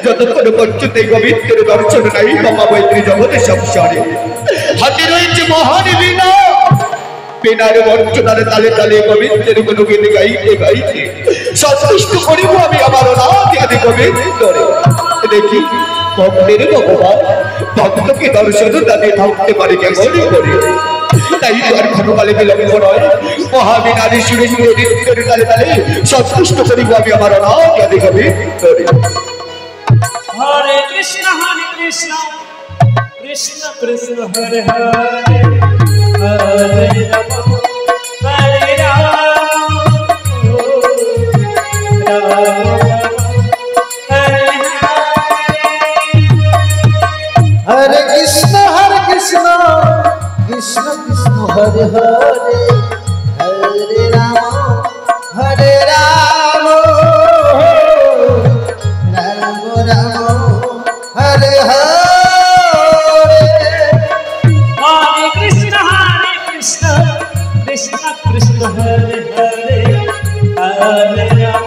যতক্ষণ পর্যন্ত এই গোবিন্দের দর্শন নাই বাবা মৈত্রী জগতের সংসারে হাতে রয়েছে মহান বীণা বিনার বর্জনার তালে তালে গোবিন্দের গুণগান গাইতে গাইতে সন্তুষ্ট করিব আমি আমার অনাথ আদি গোবিন্দরে। দেখি ভক্তের ভগবান ভক্তকে দর্শন দাঁড়িয়ে থাকতে পারে কেমন করে, তাই তো আর ক্ষণকালে বিলম্ব নয়, মহাবীণারে সুরে সুরে নৃত্যের তালে তালে সন্তুষ্ট করিব আমি আমার অনাথ আদি গোবিন্দরে। हरे कृष्ण कृष्ण कृष्ण हरे हरे हरे राम हरे राम हरे हरे कृष्ण कृष्ण कृष्ण हरे हरे हरे राम हरे राम हरे हरे कृष्ण कृष्ण कृष्ण हरे हरे हरे राम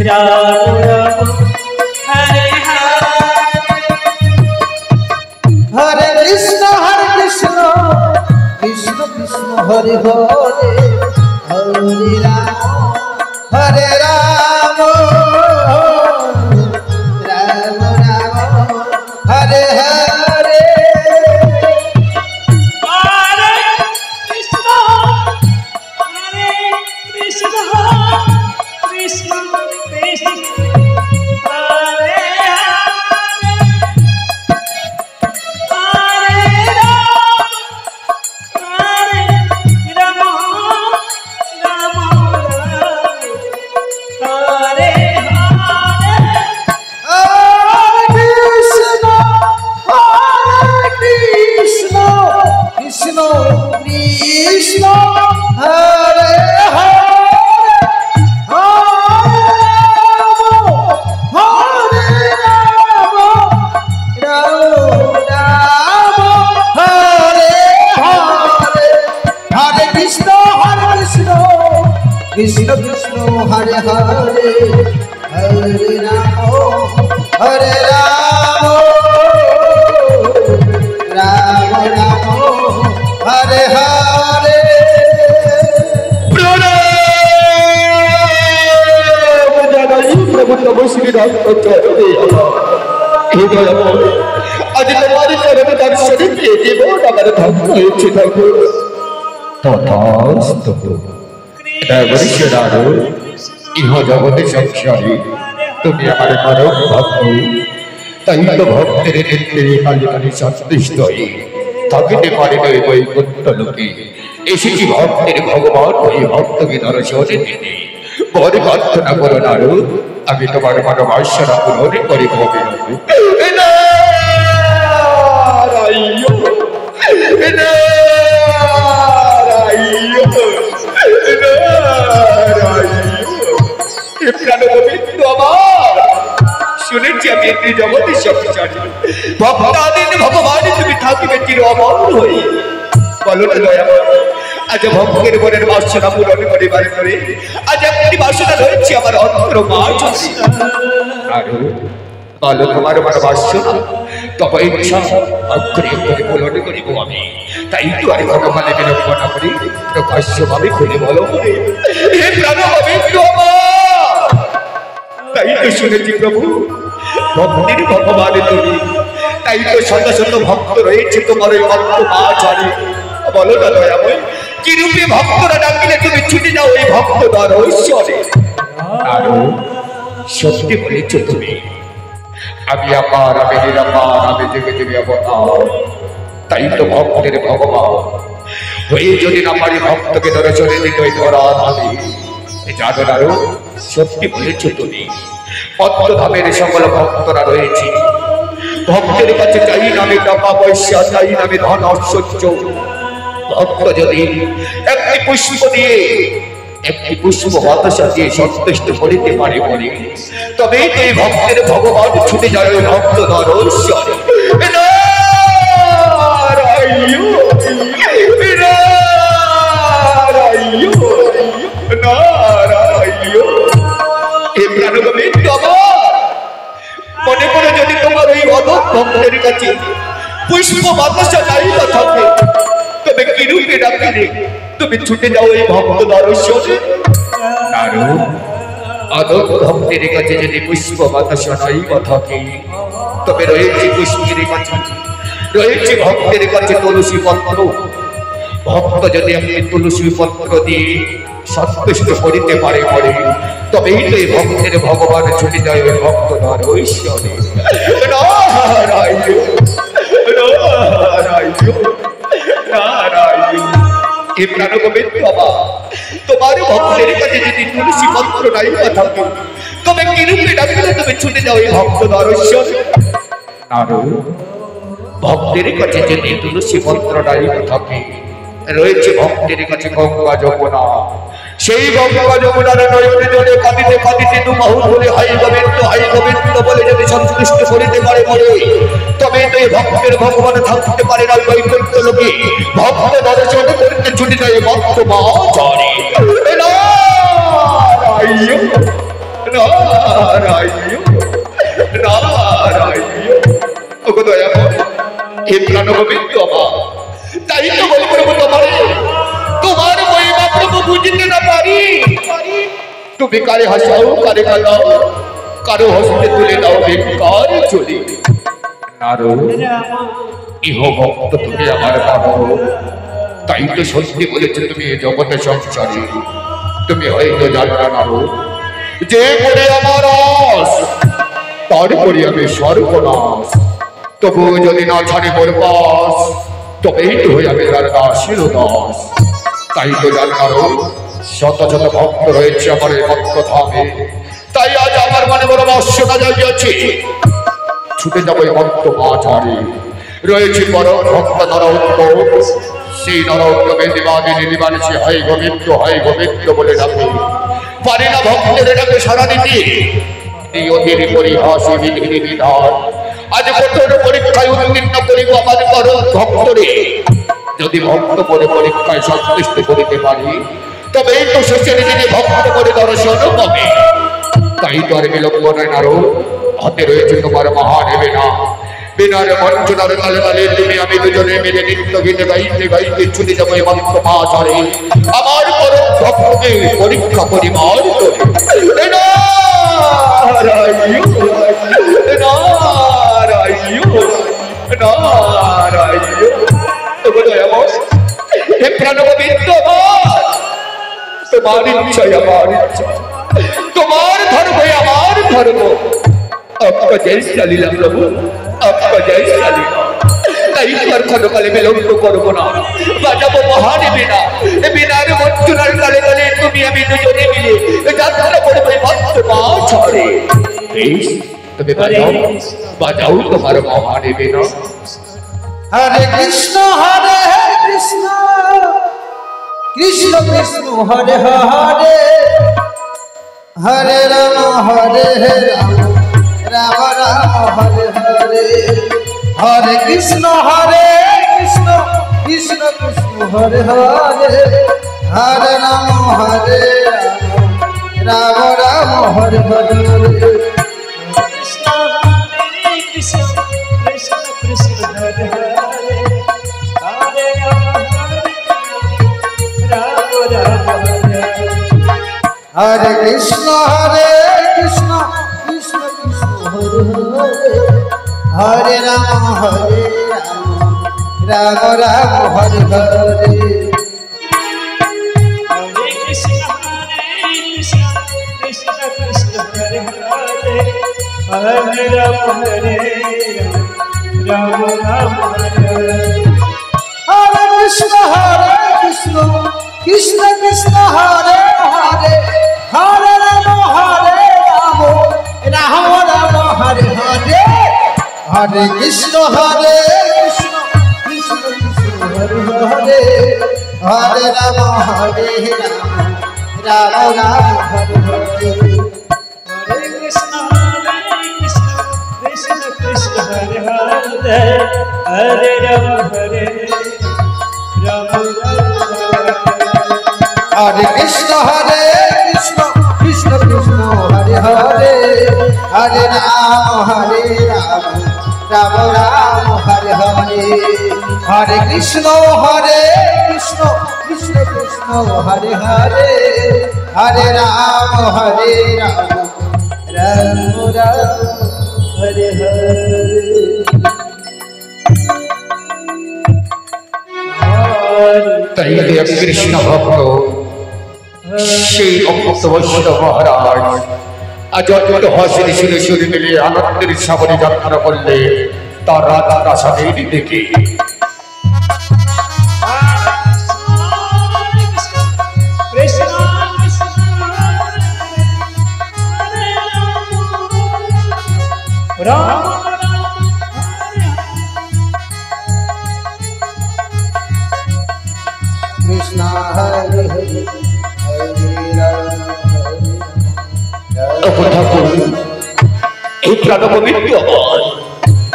राम राम हरे हरे कृष्ण कृष्ण कृष्ण हरे हरे हरे राम हरे राम राम राम हरे हरे कृष्ण कृष्ण हरे हरे কৃষ্ণ কৃষ্ণ হরে হরে হরে রাম রাম রাম হরে হরে। প্রভু তব শ্রীরাম আজ তোমার চরণ দর্শনে পেয়ে জীবন আমার ধন্য হয়েছে ঠাকুর। তথাস্তু। ইহ জগতে সংসারী তুমি আমার মানব ভক্ত, তাই তো ভক্তের নেত্রে কালী কালী সন্তুষ্ট হয়ে থাকিতে পারি নয় বৈকুণ্ঠ লোকে। এসেছি ভক্তের ভগবান ওই ভক্তকে দর্শনে দিতে। বড় প্রার্থনা করো নারদ, আমি তোমার মনোবাসনা পূরণ করিব। শুনেছি আমি একটি জগতের সংসারী ভক্তাদিন ভগবান তুমি থাকিবে চির অমর হয়ে। বলো না দয়াময়, আজ ভক্তের মনের বাসনা পূরণ করিবার করে আজ একটি বাসনা রয়েছে আমার অন্তর মাঝ। আরো বলো তোমার আমার বাসনা, তবে ইচ্ছা অক্ষরে অক্ষরে পূরণ করিব আমি। তাই তো আর ভগবানে বিলম্ব না করি প্রকাশ্যভাবে খুলে বলো হে প্রাণবন্ধু আমার। তাই তো শুনেছি প্রভু ভক্তির ভগবান তুমি, তাই তো শত শত ভক্ত রয়েছে তোমার ওই ভক্ত মা জানি। বলো না দয়াময়, কি রূপে ভক্তরা ডাকিলে তুমি ছুটে যাও এই ভক্ত দর্শনে? আরো সত্যি বলেছ তুমি, আমি আপার, আমি নিরাপার, আমি জেগে জেগে অবতার। তাই তো ভক্তের ভগবান হয়ে যদি না পারি ভক্তকে দর্শনে দিতে ওই ধরা আমি জানো আরো সত্যি বলেছ তুমি। পদ্মধামের সকল ভক্তরা রয়েছে, ভক্তের কাছে চাই নামে টাকা পয়সা, চাই নামে ধন ঐশ্বর্য। ভক্ত যদি একটি পুষ্প দিয়ে, একটি পুষ্প বাতাসা দিয়ে সন্তুষ্ট করিতে পারে বলে, তবে এই ভক্তের ভগবান ছুটে যায় ওই ভক্ত দর্শনে। মনে করে যদি তোমার ওই অদক ভক্তের কাছে পুষ্প বাতাসা নাই বা থাকে, তবে কি রূপে ডাকিলে তুমি ছুটে যাও এই ভক্ত দর্শনে? অদক ভক্তের কাছে যদি পুষ্প বাতাসা নাই বা থাকে, তবে রয়েছে পুষ্পের কাছে, রয়েছে ভক্তের কাছে তুলসী পত্র। ভক্ত যদি আপনি তুলসী পত্র দিয়ে সন্তুষ্ট করিতে পারে পরে, তবেই তো এই ভক্তের ভগবান ছুটে যায় ওই ভক্ত দর্শনে। তোমার ভক্তের কাছে যদি তুলসী পত্র নাই বা থাকে, তবে কি রূপে ডাকলে তুমি ছুটে যাও এই ভক্ত দর্শনে? ভক্তের কাছে যদি তুলসী পত্র নাই বা থাকে, রয়েছে ভক্তের কাছে গঙ্গা যমুনা। সেই গঙ্গা যমুনার নয়নে জলে কাঁদিতে কাঁদিতে দুবাহু ধরে হাই গোবিন্দ বলে যদি সন্তুষ্ট করিতে পারে বলে, তবে তো এই ভক্তের ভগবান থাকতে পারে না বৈকুণ্ঠ লোকে। ভক্ত দর্শন করতে ছুটে যায় ভক্ত মা জানে। হে প্রাণ গোবিন্দ আমার, তাই তো বলি প্রভু তোমারে, তোমার মহিমা প্রভু বুঝতে না পারি। তুমি কারে হাসাও, কারে কাঁদাও, কারো হস্তে তুলে দাও বেকার চলি। ইহ ভক্ত তুমি আমার বাবা, তাই তো সত্যি বলেছে তুমি এ জগতে সংসারী। তুমি হয়তো জানো না যে করে আমার আস, তারপরে আমি সর্বনাশ। তবু যদি না ছাড়ে মোর পাশ, তবেই তো হয়ে যাবে তার দাসের দাস। তাই তো জানো শত শত ভক্ত রয়েছে আমার এই ভক্ত ধামে, তাই আজ আমার মনে বড় বাসনা জাগিয়েছে, ছুটে যাবো এই ভক্ত মাঝারে। রয়েছে বড় ভক্ত নরোত্তম, সেই নরোত্তমে দিবাদিনী দিবানিশি হয় গোবিন্দ বলে ডাকে। পারে না ভক্তের ডাকে সারা দিতে, এই অধীর পরিহাসী বিধি বিধান। আজ কঠোর পরীক্ষায় উত্তীর্ণ করিব আমার করো ভক্তরে। যদি ভক্ত পরে পরীক্ষায় সন্তুষ্ট করিতে পারি, তবেই তো শেষের দিনে ভক্ত করে দর্শন পাবে। তাই তো আর বিলম্ব নয় নারদ, হাতে রয়েছে তোমার মহান বেনা। বিনার বঞ্চনার তালে তালে তুমি আমি দুজনে মিলে নিত্য গীতে গাইতে গাইতে ছুটে যাবো এমান্ত পাশারে আমার পরম ভক্তকে পরীক্ষা পরিমাণ করে। নারায়ণ নারায়ণ নারায়ণ। হে প্রাণগোবিন্দ, তোমার ইচ্ছাই আমার ইচ্ছা, তোমার ধর্ম আমার ধর্ম। आपका जय श्रीलीला प्रभु, आपका जय श्रीलीला। তাই আর ক্ষণকালে বিলম্ব করবো না, বাজাবো মহান বিনা। বিনার বঞ্চনার কালে কালে তুমি আমি দুজনে মিলে যাত্রা করবো ভক্ত পা ছড়ে। বেশ, তুমি বাজাও বাজাও তোমার মহান বিনা। হরে কৃষ্ণ কৃষ্ণ কৃষ্ণ কৃষ্ণ হরে হরে, হরে রাম রাম রাম হরে হরে। হরে কৃষ্ণ কৃষ্ণ কৃষ্ণ কৃষ্ণ হরে হরে, হরে রাম রাম রাম হরে হরে। কৃষ্ণ হরে কৃষ্ণ কৃষ্ণ কৃষ্ণ হরে হরে, হরে রাম রাম হরে। হরে কৃষ্ণ কৃষ্ণ কৃষ্ণ কৃষ্ণ হরে হরে, হরে রাম রাম রাম হরে হরে। हरे कृष्ण कृष्ण कृष्ण हरे हरे, हरे राम राम राम हरे हरे। हरे कृष्ण कृष्ण कृष्ण कृष्ण हरे हरे, हरे राम राम राम हरे हरे। हरे कृष्ण कृष्ण कृष्ण कृष्ण हरे हरे, हरे राम राम राम हरे हरे। हरे कृष्ण कृष्ण कृष्ण हरे हरे, हरे राम राम हरे कृष्ण कृष्ण कृष्ण कृष्ण हरे हरे, हरे राम राम राम हरे हरे। हरे कृष्ण कृष्ण कृष्ण कृष्ण हरे हरे, हरे राम राम राम हरे हरे। তাই কৃষ্ণ ভক্ত সেই অভক্ত বৈষ্ণব মহারাজ আজ অত্যন্ত হাসির সুরে সুরে মিলে আনন্দের সাগরে যাত্রা করলে তার রাত প্রাসাদের দিকে। कृष्ण राम कृष्ण हरे हरे, हरे राम ঠাকুর এই প্রাণপবিত্র আমার,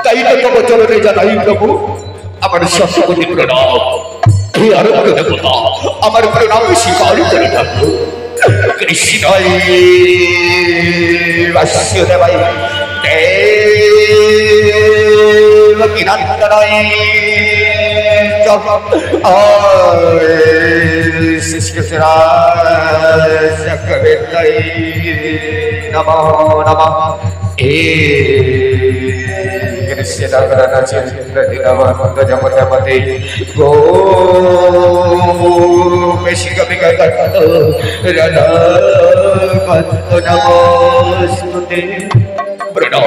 তাই তো তব চরণে জানাই প্রভু আমার সত্যপতি প্রণাম। হে আরোগ্য দেবতা, আমার প্রণাম স্বীকার করে থাকো। কৃষ্ণ বাসুদেবাই দেবকী নন্দনায় শিষ্যরাজকবেদাই নমো নমঃ। হে কৃষ্ণগণচন্দ্রদিনবন্ধজমতপতে গোপেশিকবিকট রাধাকান্ত নমস্তুতে। প্রণাম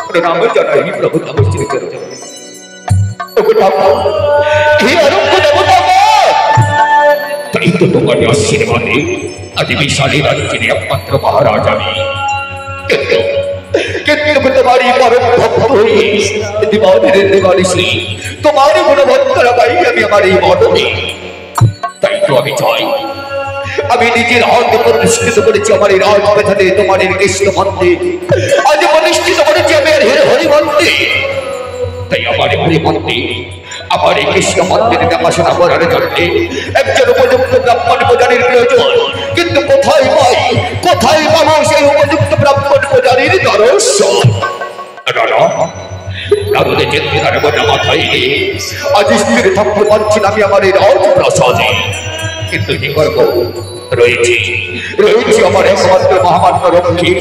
প্রণাম জানাই প্রভু তব শ্রীচরণে। হে আরোগ্য দেবতা, তাই তো তোমার আশীর্বাদে আজ বিশালী রাজ্যের একমাত্র মহারাজ আমি। কিন্তু তোমারই পরম ভক্ত হয়ে দিবানের দেবানিশী তোমারই গুণবত্তরা গাই আমি আমার এই মদনে। তাই তো আমি চাই, আমি নিজের হাতে প্রতিষ্ঠিত করেছি আমার এই রাজপ্রাসাদে তোমার এই কৃষ্ণ মন্দির, আজ প্রতিষ্ঠিত করেছি আমি হরি মন্দির। তাই আমার হরি মন্দির আমার এই কৃষ্ণ মন্দিরে দেখাশোনা করার জন্য একজন উপযুক্ত ব্রাহ্মণ পূজারীর প্রয়োজন, কিন্তু কোথায় পাই, কোথায় পাবো সেই উপযুক্ত ব্রাহ্মণ পূজারীর দর্শন? আজ স্থির থাকতে পারছি না আমি আমার এই রাজপ্রাসাদে, কিন্তু কি করবো, রয়েছে আমার একমাত্র মহামান্য রক্ষী,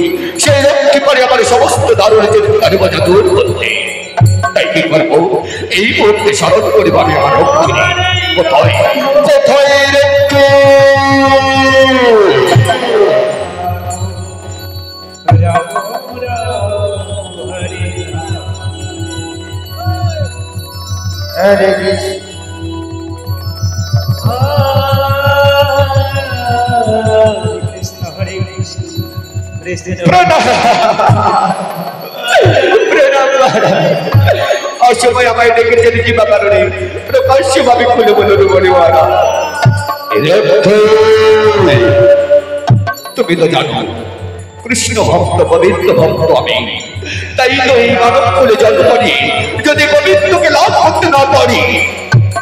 সেই রক্ষী করে আমার সমস্ত দারুণ চিন্তার বোঝা দূর করতে। তাই কি করবো, এই মুহূর্তে স্মরণ করি আমি আমার রক্ষী কোথায়, কোথায় রক্ষী? হরে কৃষ্ণ কৃষ্ণ হরে কৃষ্ণ কৃষ্ণ অসময় আমায় ডেকেছেন কি বা কারণে প্রকাশ্য ভাবে খুলে বলুন বলিওয়ারা। তুমি তো জানো কৃষ্ণ ভক্ত, পবিত্র ভক্ত আমি, তাই তো এই মানব খুলে জন্ম করি। যদি পবিত্রকে লাভ করতে না পারি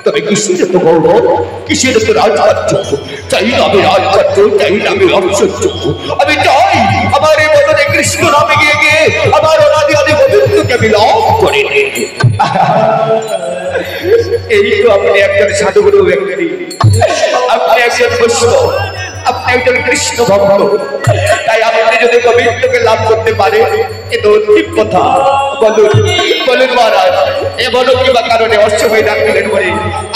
তবে কিসের তো গৌরব, কিসের তো রাজরাজ্য? চাই না আমি রাজরাজ্য, চাই না আমি ঐশ্বর্য। আমি চাই আমার এই বদনে কৃষ্ণ নামে গিয়ে গিয়ে আমার অনাদি আদি পবিত্রকে আমি লাভ করি। এই তো আপনি একজন সাধুগুরু ব্যক্তি, আপনি একজন বৈষ্ণব, আপনি একজন কৃষ্ণ ভক্ত, তাই আপনি যদি পবিত্রকে লাভ করতে পারে কিন্তু ঠিক কথা বলুন, বলুন মহারাজ, এমন কি বা কারণে অসময় ডাকলেন বলে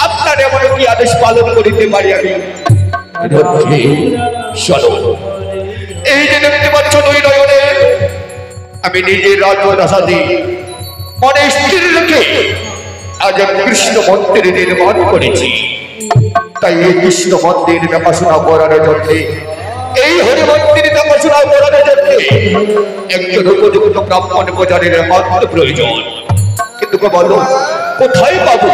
আপনার এমন কি আদেশ পালন করিতে পারি আমি? এই যে দেখতে পাচ্ছ দুই নয়নে আমি নিজের রাজপ্রাসাদে মনে স্থির রেখে আজ কৃষ্ণ মন্দির নির্মাণ করেছি। তাই এই কৃষ্ণ মন্দির দেখাশোনা করার জন্য, এই হরি মন্দির দেখাশোনা করার জন্য একজন উপযুক্ত ব্রাহ্মণ পূজারীর মাত্র প্রয়োজন। কিন্তু বলো কোথায় পাবো,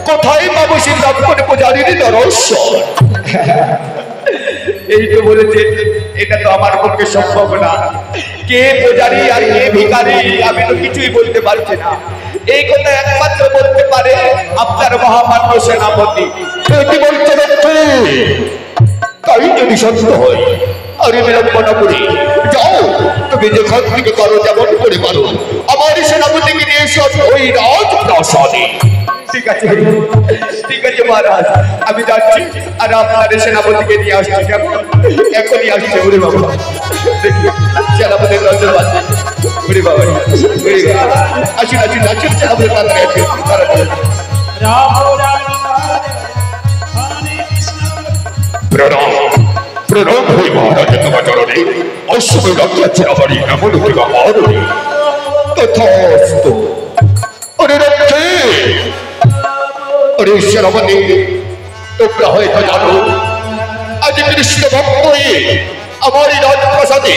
কোথায় পাবো সেই ব্রাহ্মণ পূজারীর দর্শন? এই তো বলেছে, এটা তো আমার পক্ষে সম্ভব না। কে পূজারী আর কে ভিখারি আমি তো কিছুই বলতে পারছি না। এই কথা একমাত্র বলতে পারে আপনার মহামান্য সেনাপতি। কি বলতে তাই যদি সত্য হয় আর বিলম্বনা করি, যাও তুমি যেখান থেকে করো, যেমন করে পারো আমার সেনাপতিকে নিয়ে এসো ওই রাজপ্রাসাদে। ঠিক আছে, ঠিক আছে মহারাজ, আমি যাচ্ছি আর আপনার সেনাপতিকে নিয়ে আসছি। কেমন এখনই আসছে? ওরে বাবা, দেখি সেনাপতির দরজা বাজছে। ওরে বাবা, আসুন আসুন আসুন, সেনাপতি তাড়াতাড়ি আসুন, তাড়াতাড়ি। প্রণাম প্রণাম হই মহারাজ, তোমার চরণে অসময় ডাকিয়াছে আমারই এমন হইবা মহারণী। তথাস্তু। ওরে রক্ষে, ওরে সেনাপতি, তোমরা হয়তো জানো আজ কৃষ্ণ ভক্ত হয়ে আমার এই রাজপ্রাসাদে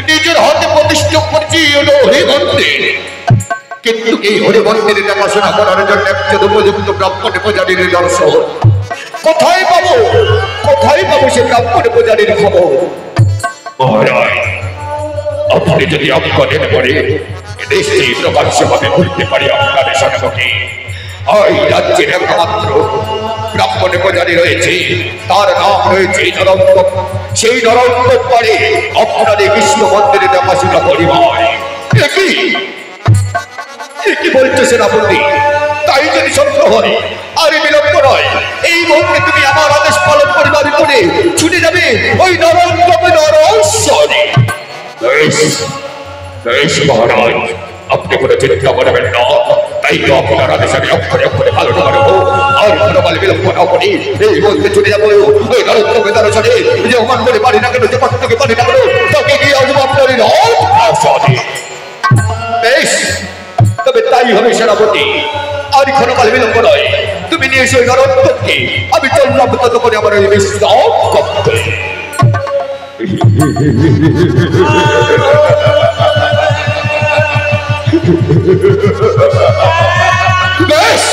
নিজের হাতে প্রতিষ্ঠা করছি হরি মন্দির। কিন্তু এই হরি মন্দিরে দেখাশোনা করার জন্য একজন উপযুক্ত ব্রাহ্মণ পূজারীর দর্শন কোথায় পাবো, কোথায় পাবো সে ব্রাহ্মণ পূজারীর খবর? মহারাজ, আপনি যদি আপনাদের পরে দেশে প্রকাশ্যভাবে ঘুরতে পারি আপনার সেনাপতি, এই রাজ্যের একমাত্র ব্রাহ্মণ পূজারী রয়েছে, তার নাম রয়েছে নরোত্তম। সেই নরোত্তম পরে আপনার এই কৃষ্ণ মন্দিরে দেখাশোনা করিবার। কি বলছে সেনাপতি? তাই যদি সত্য হয় আর বিলম্ব নয়, এই মুহূর্তে তুমি আমার আদেশ পালন করিবার করে ছুটে যাবে ওই নরোত্তমের নরশ্বরে। বেশ মহারাজ, আপনি কোনো চিন্তা করবেন না, তাই তো আপনার আদেশ আমি অক্ষরে অক্ষরে পালন করবো। আর কোনো বলে বিলম্ব না করি এই মুহূর্তে ছুটে যাবো ওই নরোত্তমের নরশ্বরে। যে ওমান বলে পারি না কেন, যে কষ্টকে পারি না কেন, তাকে গিয়ে আসবো আপনার এই নরশ্বরে। বেশ, তবে তাই হবে সেনাপতি। আর কোনো কাল বিলম্ব নয়, তুমি নিয়ে এসে নরোত্তমকে, আমি চললাম তত করে আমার ওই বিশ্রাম করতে। বেশ,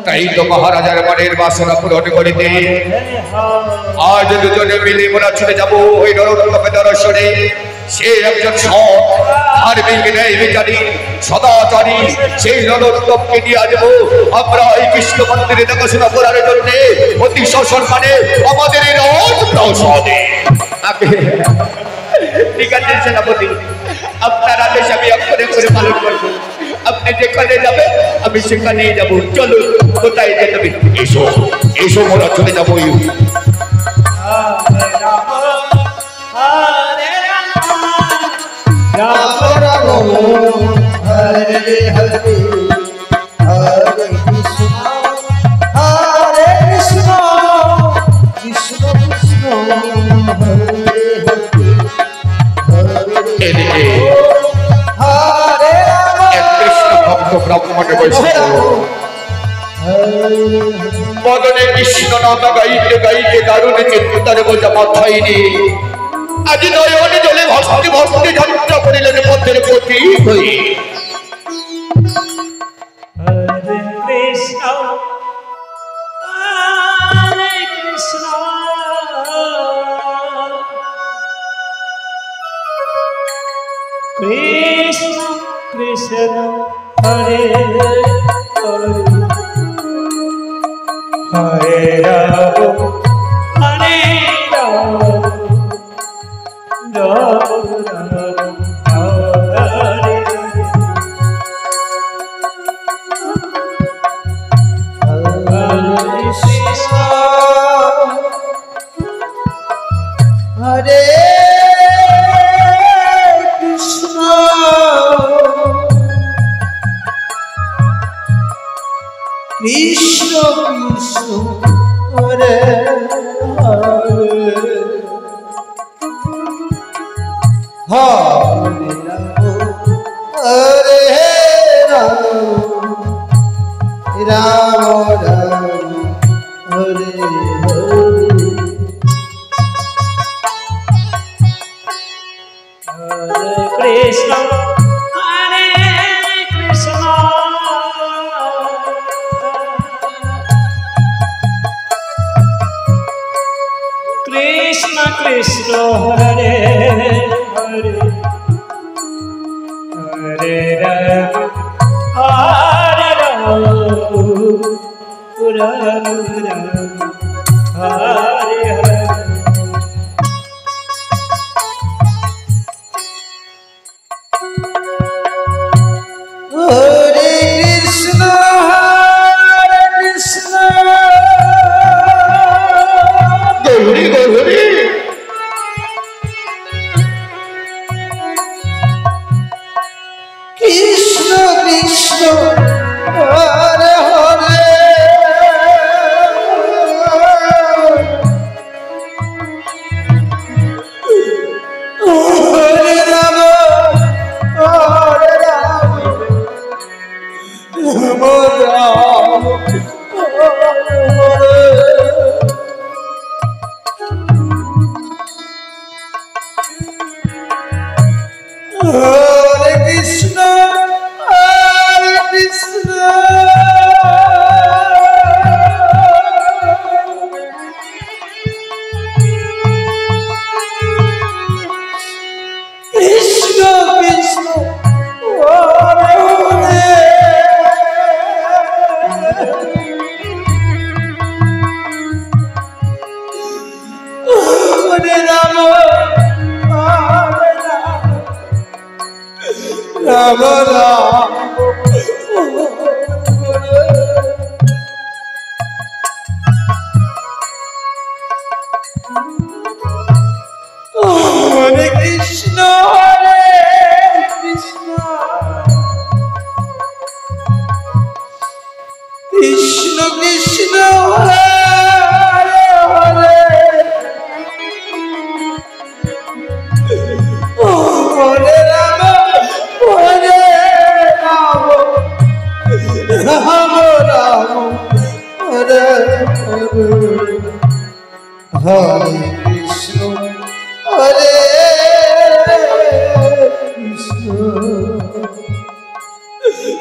তাই তো মহারাজার মনের বাসনা পূরণ করিতে আজ দুজনে মিলে মোরা ছুটে যাবো ওই নরোত্তমের দর্শনে। সে একজন সৎ ধার্মিক ন্যায় বিচারী সদাচার পারি সেই রণোত্তমকে নিয়ে আসবো আমরা এই কৃষ্ণ মন্দিরে দেখাশোনা করার জন্য অতি সসম্মানে আমাদের এই রাজপ্রাসাদে। ঠিক আছে সেনাপতি, আপনার আদেশ আমি অক্ষরে করে পালন করবো। আপনি যেখানে যাবেন আমি সেখানেই যাবো। চলুন, কোথায় যেতে হবে? এসো এসো, মোরা চলে যাবো। রাম রাম হরে হরে হরে কৃষ্ণ হরে কৃষ্ণ কৃষ্ণ কৃষ্ণ হরে এদিকে হরে এক কৃষ্ণ ভক্ত ব্রাহ্মণে বসে মদনে কৃষ্ণ নাম গাইতে গাইতে দারুণ চিন্তার বোঝা মাথায় নিয়ে আজি নয়ন জলে ভক্তি ভক্তি যাত্রা করিলেন পথের প্রতি হয়ে। হরে কৃষ্ণ হরে কৃষ্ণ কৃষ্ণ কৃষ্ণ হরে হরে হরে রাম হরে রাম রাম রাম হরে হরে কৃষ্ণ হরে কৃষ্ণ কৃষ্ণ কৃষ্ণ হরে হরে হরে রাম রাম রাম হরে হরে কৃষ্ণ হরে কৃষ্ণ কৃষ্ণ কৃষ্ণ হরে হরে হরে রাম হরে রাম রাম রাম হরে হরে হরে কৃষ্ণ গৌরী গৌরী কৃষ্ণ কৃষ্ণ হরে হরে হরে রাম হরে রাম রাম রাম হরে হরে হরে কৃষ্ণ কৃষ্ণ কৃষ্ণ হরে হরে হরে রাম হরে রাম রাম রাম হরে কৃষ্ণ কৃষ্ণ কৃষ্ণ কৃষ্ণ হরে হরে হরে রাম হরে রাম রাম রাম হরে হরে হরে কৃষ্ণ হরে কৃষ্ণ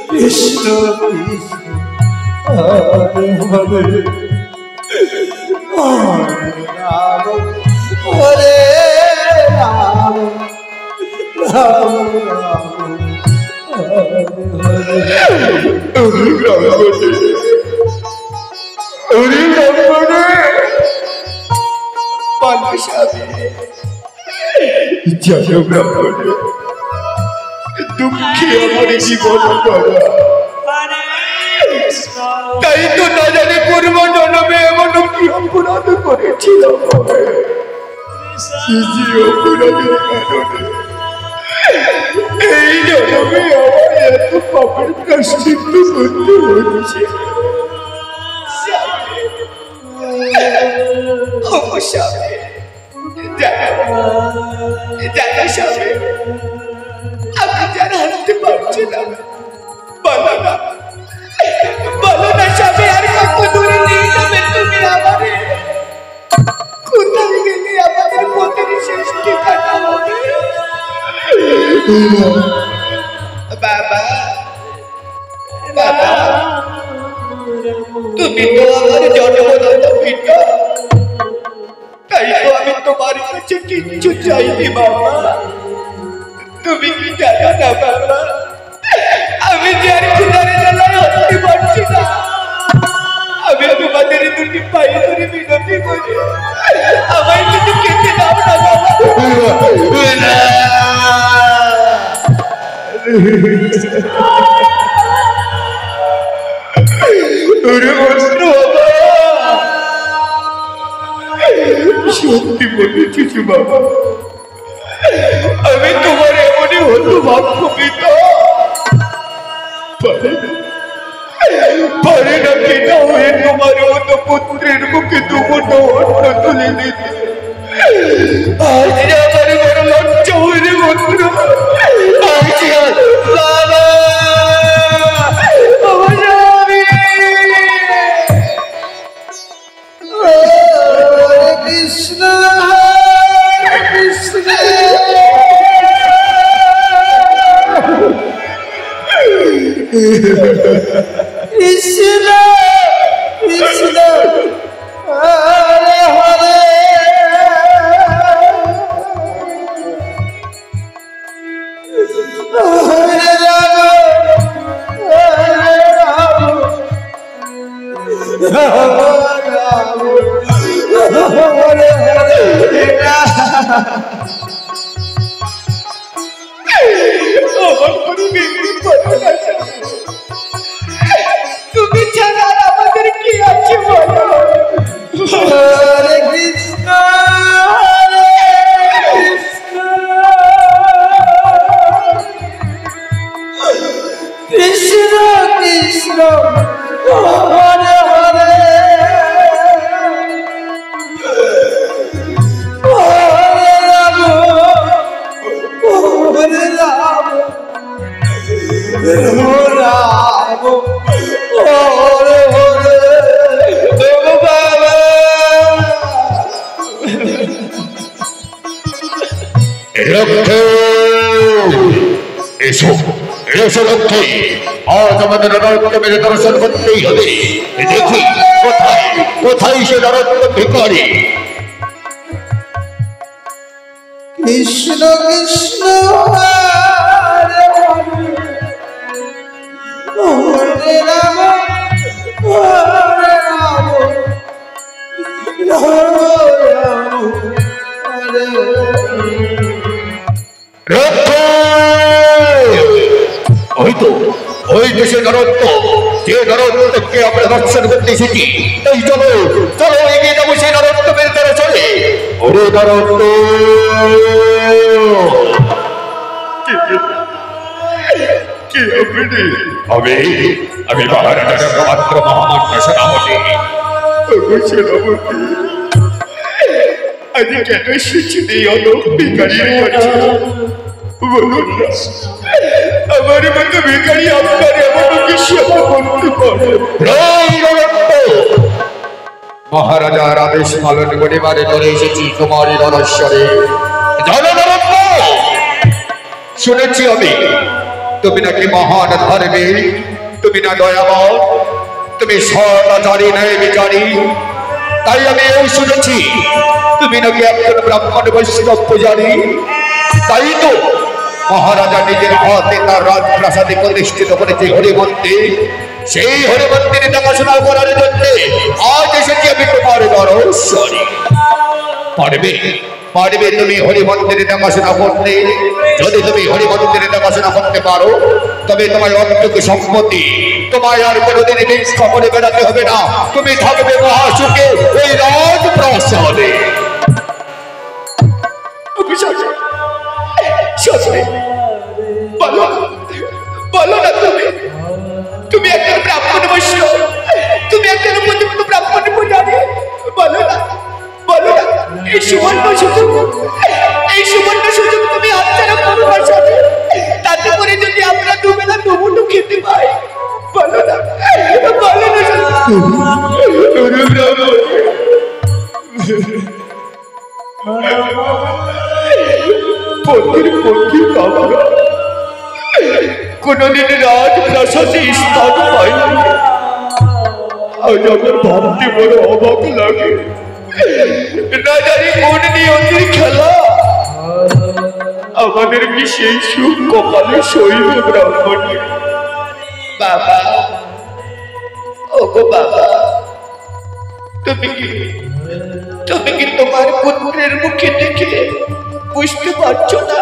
কৃষ্ণ কৃষ্ণ হরে হরে হরে রাম হরে রাম রাম রাম জানো ব্রাহ্মণ, দুঃখে আমার জীবন গড়া, তাই তো না জানি পূর্ব জন্মে এমন কি অপরাধ করেছিলাম, অপরাধের কারণে এই জন্মে আমার এত পাপের প্রায়শ্চিত্ত করতে হচ্ছে। আমি যারা হারাতে পারছি না, বলো না, বলো না স্বামী, আর কত দূরে নিয়ে যাবে তুমি আমারে? কোথায় গেলে আমাদের পথের শেষ ঠিকানা হবে? বাবা, বাবা, তুমি তো আমার জন্মদাতা পিতা, তাই তো আমি তোমার কাছে কিচ্ছু চাইনি বাবা। তুমি কি জানো না বাবা, আমি যে আর ক্ষুধার জ্বালায় হতে পারছি না। আমি তোমাদের দুটি পায়ে ধরে বিনতি করি, আমায় কিছু খেতে দাও না বাবা। সত্যি বলেছি বাবা, আমি তোমার এমনই হতো ভাগ্য পিতা, পারে না পিতা হয়ে তোমার মতো পুত্রের মুখে দুমুটো অন্ন তুলে দিতে। আজ আমার বড় লজ্জা হয়ে পুত্র, কৃষ্ণ কৃষ্ণ কৃষ্ণ কৃষ্ণ হরে হরে হরে রাম হরে রাম রাম রাম হরে হরে তুমি ছাড়া আর আমাদের কি আছে বলো? হরে কৃষ্ণ হরে কৃষ্ণ কৃষ্ণ কৃষ্ণ হরে হরে হরে রাম হরে রাম রাম হরে হরে বাবা। এসো এসো রক্ষী, আজ আমাদের নরোত্তমের দর্শন করতেই হবে। দেখি কোথায় কোথায় সে নরোত্তম ভিখারি। কৃষ্ণ কৃষ্ণ হরে হরে হরে রাম হরে রাম রাম রাম হরে ওই তো সে নরোত্তম, যে নরোত্তমকে আমরা দর্শন করতে এসেছি। তাই চলো চলো এগিয়ে যাবো সেই নরোত্তমের দ্বারা চলে। ওরে নরোত্তম, আমি মহারাজা মাত্র মহামান্য সেনাপতি। আজ কেন এসেছেন এই অলোক ভিখারির কাছে? বলুন না, আমার মতো ভিখারি আপনার এমন কি সেবা করতে পারে? মহারাজার আদেশ পালন করিবারে চলে এসেছি তোমারই নরশ্বরে। শুনেছি আমি তুমি নাকি মহান ধর্মে, তুমি না দয়াময়, তুমি সদাচারী ন্যায় বিচারী। তাই আমি এই শুনেছি তুমি নাকি একজন ব্রাহ্মণ বৈষ্ণব পূজারী। তাই তো মহারাজা নিজের হাতে তার রাজপ্রাসাদে প্রতিষ্ঠিত করেছে হরিমন্দির। সেই হরিমন্দিরে দেখাশোনা করার জন্য আজ এসেছি আমি তোমার দর্শনে। পারবে পারবে তুমি হরিমন্দিরে দেখাশোনা করতে? যদি তুমি হরিমন্দিরে দেখাশোনা করতে পারো তবে তোমার অর্থকে সম্পত্তি তোমায় আর কোনোদিন ভিক্ষা করে বেড়াতে হবে না। তুমি থাকবে মহাসুখে ওই রাজপ্রাসাদে। বলো বলো না, তুমি একজন ব্রাহ্মণ বৈশ্য, তুমি একজন উপযুক্ত ব্রাহ্মণ পূজারী। বলো না বলো না, এই সুবর্ণ সুযোগ তুমি হাতছাড়া করো না স্বামী। তাতে করে যদি আমরা দুবেলা দুমুঠো খেতে পাই, বলো না বলো না পথের পক্ষী কামরা কোনদিন রাজপ্রাসাদে স্থান পাইনি। আজ আমার ভাবতে বড় অবাক লাগে, না জানি কোন নিয়তির খেলা আমাদের কি সেই সুখ কপালে সইবে ব্রাহ্মণে। বাবা, ওগো বাবা, তুমি কি তোমার পুত্রের মুখে দেখে বুঝতে পারছো না?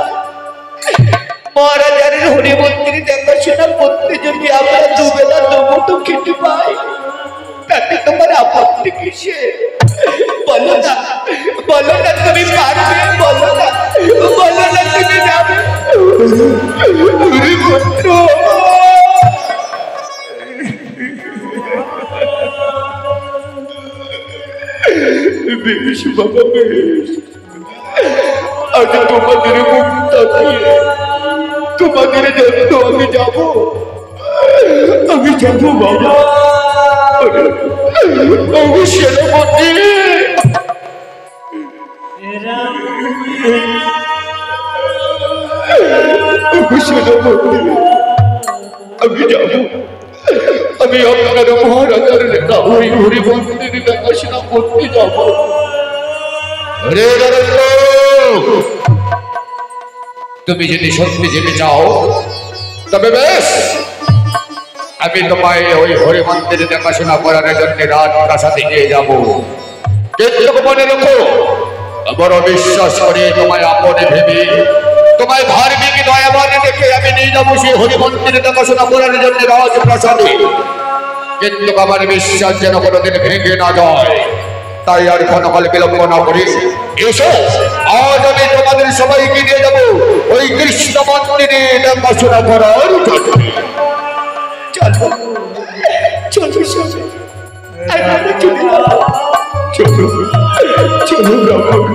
মহারাজার হরিমন্দিরে দেখাশোনা করতে যদি আমরা দুবেলা দুমুঠো খেতে পাই, তাতে তোমার আপত্তি কিসে? বলো না তুমি পারবে? বলো না তুমি যাবে? পুত্র, বেশ বাবা বেশ, আজ তোমাদের মুখ তাকিয়ে তোমাদের জন্য আমি যাব বাবা। সেনাপতি, আমি যাব, আমি আপনার মহারাজার লেখা ওই হরিমন্দিরে দেখাশোনা করতে যাব। তুমি যদি সত্যি যেতে চাও তবে বেশ, আমি তোমায় ওই হরিমন্দিরে দেখাশোনা করার জন্য রাজপ্রাসাদে নিয়ে যাব। কিন্তু মনে রেখো, বড় বিশ্বাস করে তোমায় আপনে ভেবে তোমায় ধার্মিক দয়াবানে দেখে আমি নিয়ে যাবো সেই হরিমন্দিরে দেখাশোনা করার জন্য রাজপ্রাসাদে। কিন্তু আমার বিশ্বাস যেন কোনোদিন ভেঙে না যায়, তাই আর ক্ষণকাল বিলম্ব না করে এসো, আজ আমি তোমাদের সবাইকে নিয়ে যাব ওই কৃষ্ণ মন্দিরে দেখাশোনা করার জন্য। চলো চলো চলো চলো ব্রাহ্মণ।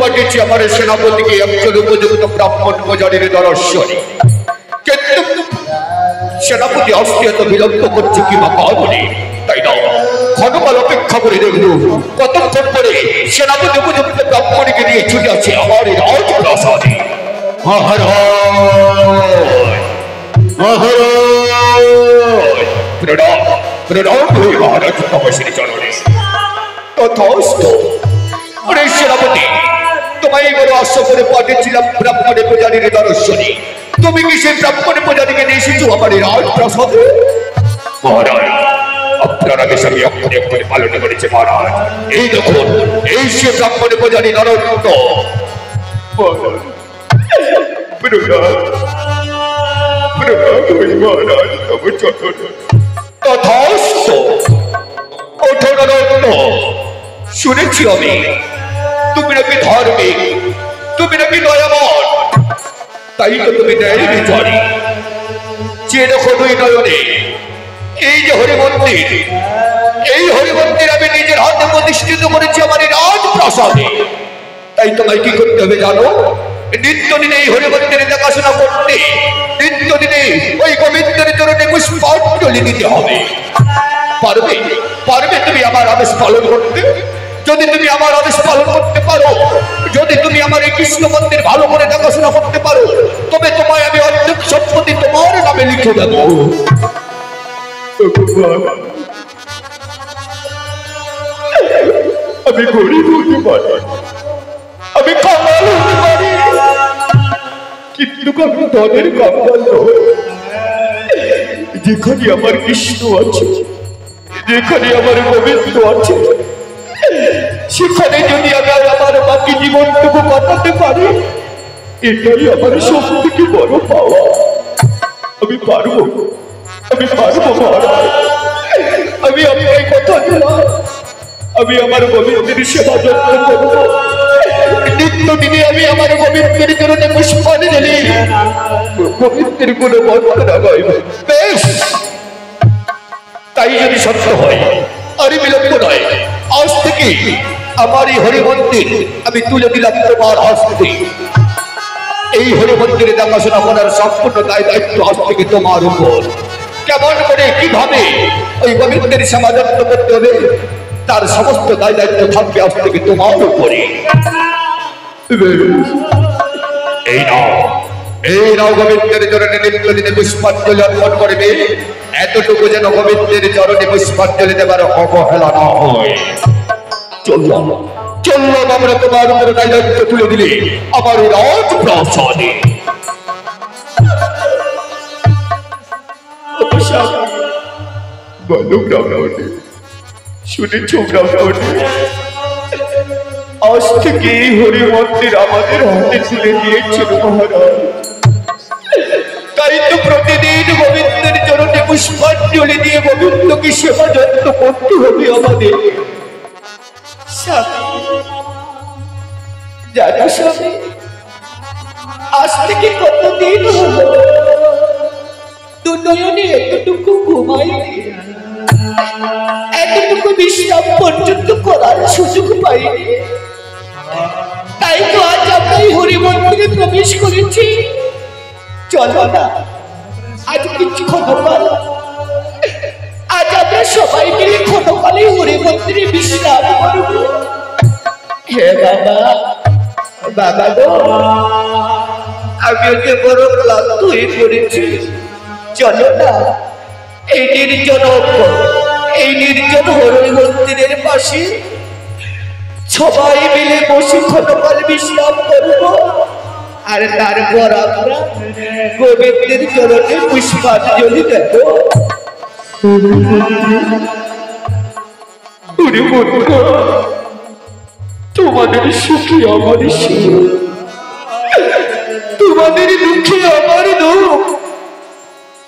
পাঠিয়েছি আমার সেনাপতিকে একজন উপযুক্ত ব্রাহ্মণ পূজারীর দর্শনে, কিন্তু সেনাপতি আসতে এত বিলম্ব করছে কি বা কারণে? তাই না, ক্ষণকাল অপেক্ষা করে দেখব কতক্ষণ পরে সেনাপতি উপযুক্ত ব্রাহ্মণকে নিয়ে ছুটে আছে আমার এই রাজপ্রাসাদে। মহারাজ তপস্বী চরণে তথাস্তু। সেনাপতি, তোমায় বড় আশা করে পাঠিয়েছিলাম ব্রাহ্মণের পূজারীর দর্শনে, তুমি কি সেই ব্রাহ্মণের পূজারীকে নিয়ে এসেছো আমার এই রাজপ্রাসাদে? মহারাজ, আপনার আদেশ আমি অক্ষরে অক্ষরে পালন করেছি মহারাজ। এই দেখুন, এই সে ব্রাহ্মণের পূজারী নরন্ত। তথাস্তু। ওঠো নরন্ত, শুনেছি আমি তুমি নাকি ধার্মিক, তুমি নাকি দয়াবান, তাই তো তুমি ন্যায় বিচারী। যে দেখো দুই নয়নে এই যে হরিমন্দির, এই হরিমন্দির আমি নিজের হাতে প্রতিষ্ঠিত করেছি আমার এই রাজপ্রাসাদে। তাই তোমায় কি করতে হবে জানো? নিত্যদিনে এই হরিমন্দিরে দেখাশোনা করতে, নিত্যদিনে ওই গোবিন্দের চরণে পুষ্পাঞ্জলি দিতে হবে। পারবে? পারবে তুমি আমার আদেশ পালন করতে? যদি তুমি আমার আদেশ পালন করতে পারো, যদি তুমি আমার এই কৃষ্ণ মন্দির ভালো করে দেখাশোনা করতে পারো, তবে তোমায় আমি অর্ধেক সম্পত্তি তোমার নামে লিখে দেবো। আমি গরিব হতে পারি, আমি কাঙাল হতে পারি, কিন্তু আমি ধনের কাঙাল নই। যেখানে আমার কৃষ্ণ আছে, যেখানে আমার গোবিন্দ আছে, সেখানে যদি আমি আমার বাকি জীবনটুকু কাটাতে পারি, এটাই আমার সব থেকে বড় পাওয়া। আমি পারবো, আমি পারবো মহারাজ। আমি আপনার কথা দিলাম, আমি আমার গোবিন্দের সেবা যত্ন করবো। নিত্যদিনে আমি আমার গোবিন্দের চরণে পুষ্পাঞ্জলি, গোবিন্দের কোনো বন্দনা গাইব। বেশ, তাই যদি সত্য হয় আর বিলম্ব নয়, আজ থেকে আমার এই হরিমন্দির আমি তুলে দিলাম তোমার হস্তে। এই হরিমন্দিরে দেখাশোনা করার সম্পূর্ণ দায় দায়িত্ব আজ থেকে তোমার উপর। কেমন করে কিভাবে ওই গোবিন্দের সেবা যত্ন করতে হবে তার সমস্ত দায় দায়িত্ব থাকবে আজ থেকে তোমার উপরে। এই নাও, এই নাও গোবিন্দের চরণে নিত্যদিনে পুষ্পাঞ্জলি অর্পণ করবে। এতটুকু যেন গোবিন্দের চরণে পুষ্পাঞ্জলি দেবার অবহেলা না হয়। চললাম চললাম আমরা তোমার উপরে দায় দায়িত্ব তুলে দিলে আমার রাজপ্রাসাদে। বলো ব্রাহ্মণী, শুনেছ ব্রাহ্মণী? আজ থেকে এই হরিমন্দির আমাদের হাতে তুলে দিয়েছিল মহারাজ। তাই তো প্রতিদিন গোবিন্দের চরণে পুষ্পাঞ্জলি দিয়ে গোবিন্দকে সেবা যত্ন করতে হবে আমাদের। জানো স্বামী, আজ থেকে কতদিন হলো দুনয়নে এতটুকু ঘুমাইনি, এতটুকু বিশ্রাম পর্যন্ত করার সুযোগ পাইনি। তাই তো আজ আমরা এই হরিমন্দিরে প্রবেশ করেছি। চলো না, আজ কিছুক্ষণ আজ আমরা সবাই মিলে ক্ষণকালে হরিমন্দিরে বিশ্রাম করব। হে বাবা, বাবা গো, আমি ওকে বড় ক্লান্ত হয়ে পড়েছি। চলো না, এই নির্জন হরিমন্দিরের পাশে সবাই মিলে বসে ক্ষণকাল বিশ্রাম করব, আর তারপর আমরা গোবিন্দের চরণে পুষ্পাঞ্জলি দেব। তোমাদের সুখী আমার সুখ, তোমাদের দুঃখে আমার দুঃখ।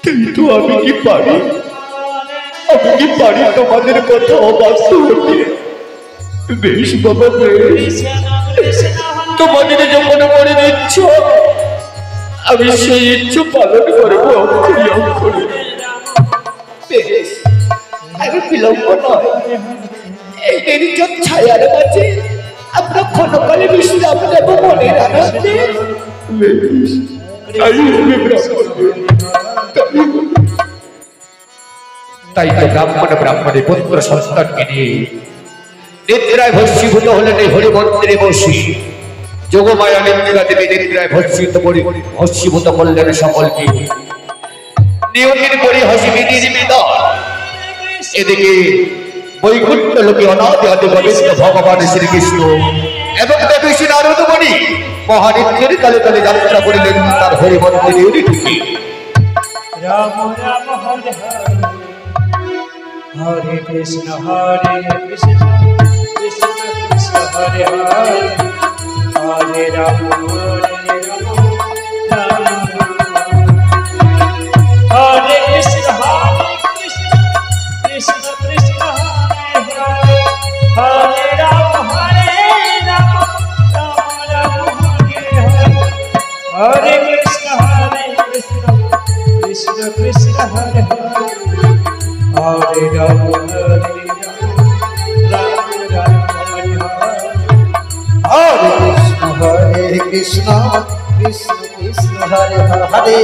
কিন্তু আমি কি পারি, আমি কি পারি তোমাদের কথা অবাস্তব হতে? বেশ বাবা, বেশ, তোমাদের যখন মনে ইচ্ছা, আমি সেই ইচ্ছা পালন করবো অক্ষরে অক্ষরে। বেশ, আরে বিলম্ব নয়, এই নির্জন ছায়ার মাঝে আমরা ক্ষণকালে বিশ্রাম নেব মনের আনন্দে। বেশ, তাই হবে ব্রাহ্মণ, তাই তো ব্রাহ্মণের পুত্র সন্তানকে নিয়ে নিদ্রায় ভস্মীভূত হলেন এই হরিমন্দিরে বসি। যোগমায়া নিদ্রা দেবী নিদ্রায় ভস্মীভূত করলেন সকলকে। নিয়তির করে হাসি বিধি বিদায়। এদিকে বৈকুণ্ঠ লোকে অনাদি আদি গোবিন্দ ভগবান শ্রীকৃষ্ণ এবং দেবী নারদ মুনি মহানিত্যের কালে কালে যাত্রা করিলেন তার হরিমন্দিরে ঢুকে। রাম রাম হরে হরে, হরে কৃষ্ণ কৃষ্ণ কৃষ্ণ হরে হরে, হরে রাম হরে কৃষ্ণ কৃষ্ণ কৃষ্ণ কৃষ্ণ হরে হরে, হরে রাম রাম রাম হরে হরে, হরে কৃষ্ণ কৃষ্ণ কৃষ্ণ কৃষ্ণ হরে হরে, হরে রাম হরে রাম কৃষ্ণ কৃষ্ণ কৃষ্ণ হরে হরে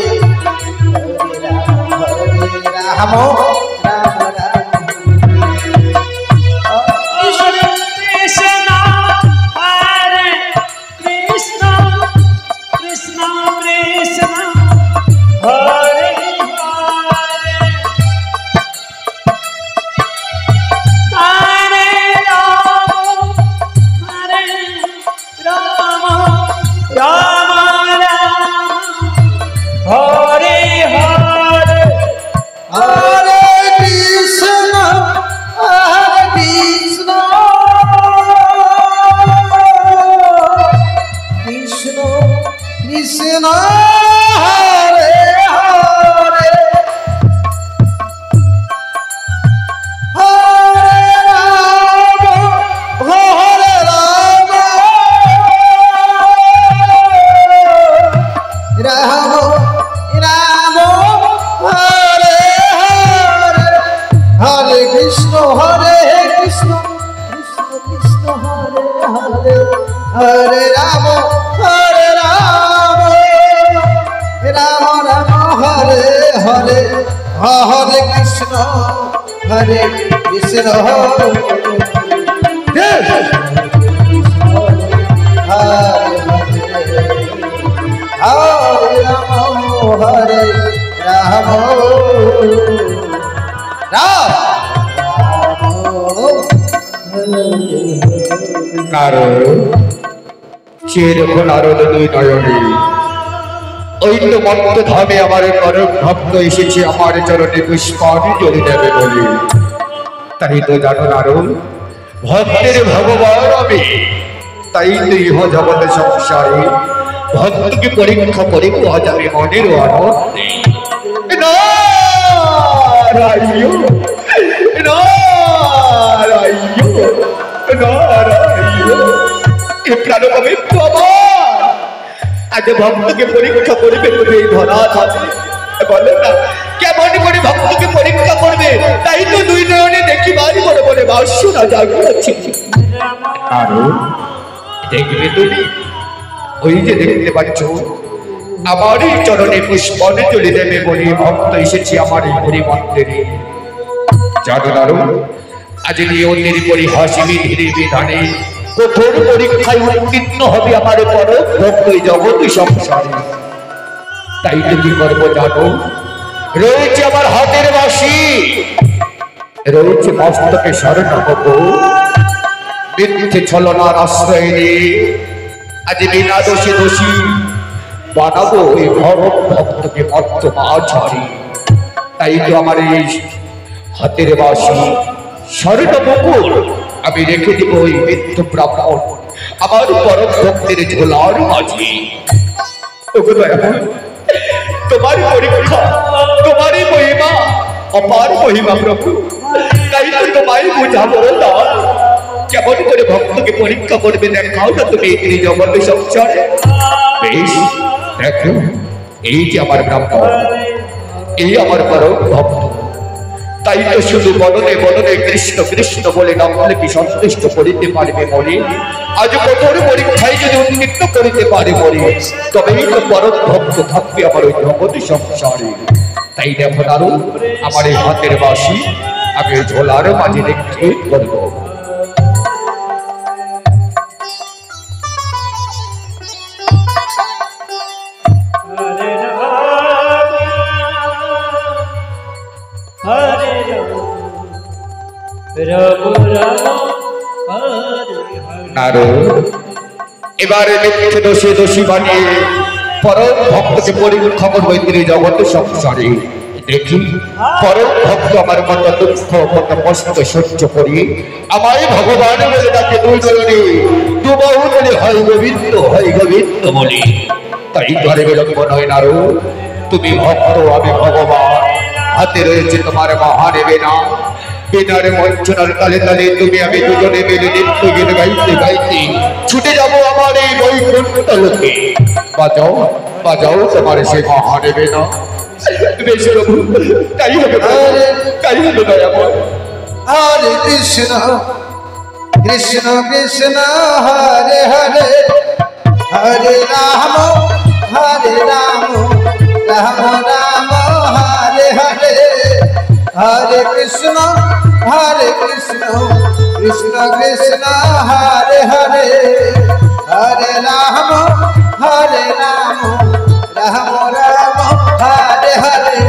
রাম রাম हरे राम राम राम हरे हरे हरे कृष्ण हरे कृष्ण हरे राम हरे राम নারদ সেরকম নারদ দুই নয়নে ওই তো মত্ত ধামে আমার পরম ভক্ত এসেছে আমার চরণে পুষ্পাঞ্জলি দেবে বলে। তাই তো জানো নারদ, ভক্তের ভগবান আমি, তাই তো ইহ জগৎ সংসারে ভক্তকে পরীক্ষা করে পাওয়া যাবে মনের আনন্দে। নারায়ণ নারায়ণ নারায়ণ, এ প্রাণ পবিত্র আমার আজ ভক্তকে পরীক্ষা করবে তুমি এই ধরা থাকে বলে না, কেমন করে ভক্তকে পরীক্ষা করবে? তাই তো দুই নয়নে দেখিবার বড় বড় বাসনা জাগিয়েছে। আরো দেখবে তুমি, ওই যে দেখতে পাচ্ছ আমার এই চরণে পুষ্পাঞ্জলি দেবে বলে ভক্ত এসেছি আমার এই হরি মন্দিরে। জানো নারু, আজ নিয়ন্ত্রণ পরিহাসিনী ধীরে বিধানে কঠোর পরীক্ষায় উত্তীর্ণ হবে আমার পরম ভক্ত এই জগৎ সংসারে। তাই তো কি করবো জানো, রয়েছে আমার হাতের বাঁশি, রয়েছে মস্তকে শরণাগত, মিথ্যে ছলনার আশ্রয় নিয়ে আজ বিনা দোষী দোষী বানাবো ওই পরম ভক্তকে মত্ত মাঝারি। তাই তো আমার এই হাতের বাঁশি স্বর্ণ মুকুট আমি রেখে দিব ওই মৃত্যু ব্রাহ্মণ আমার পরম ভক্তের ঝোলার মাঝে। তোমার পরীক্ষা, তোমারই মহিমা, অপার মহিমা প্রভু। তাই তো তোমায় বুঝাবো না, কেমন করে ভক্তকে পরীক্ষা করবে দেখাও না তুমি এই জগৎ সংসারে। বেশ দেখো, এই যে আমার ব্রাহ্মণ, এই আমার পরম ভক্ত, তাই তো শুধু বদনে বদনে কৃষ্ণ কৃষ্ণ বলে নাম বলে কি সন্তুষ্ট করিতে পারবে মনে? আজ কঠোর পরীক্ষায় যদি উন্নীত করিতে পারে মনে, তবেই তো পরম ভক্ত থাকবে আমার ওই জগৎ সংসারে। তাই দেখো নারু, আমার এই হাতের বাঁশি আমি ওই ঝোলার মাঝে রেখে করব। এবারে মিথ্যে দোষী দোষী বানিয়ে পরম ভক্তকে পরীক্ষা করবো এই জগৎ সংসারে। দেখি পরম ভক্ত আমার মত দুঃখ মত কষ্ট সহ্য করি আমায় ভগবান বলে তাকে দুই নয়নে দুবাহু বলে হয় গোবিন্দ বলি। তাই ঘরে বিলম্ব নয় নারু, তুমি ভক্ত আমি ভগবান, হাতে রয়েছে তোমার মহাদেবে না। বিনার মঞ্চনার তালে তালে তুমি আমি দুজনে মিলে নৃত্য গীত গাইতে গাইতে ছুটে যাবো আমার এই বৈকুণ্ঠ লোকে। বাজাও বাজাও তোমার সে মহাদেবে না। বেশ প্রভু, তাই হবে, তাই হবে দয়াময়। हरे कृष्ण कृष्ण कृष्ण हरे हरे হরে রাম রাম রাম হরে হরে হরে কৃষ্ণ কৃষ্ণ কৃষ্ণ হরে হরে হরে রাম রাম রাম হরে হরে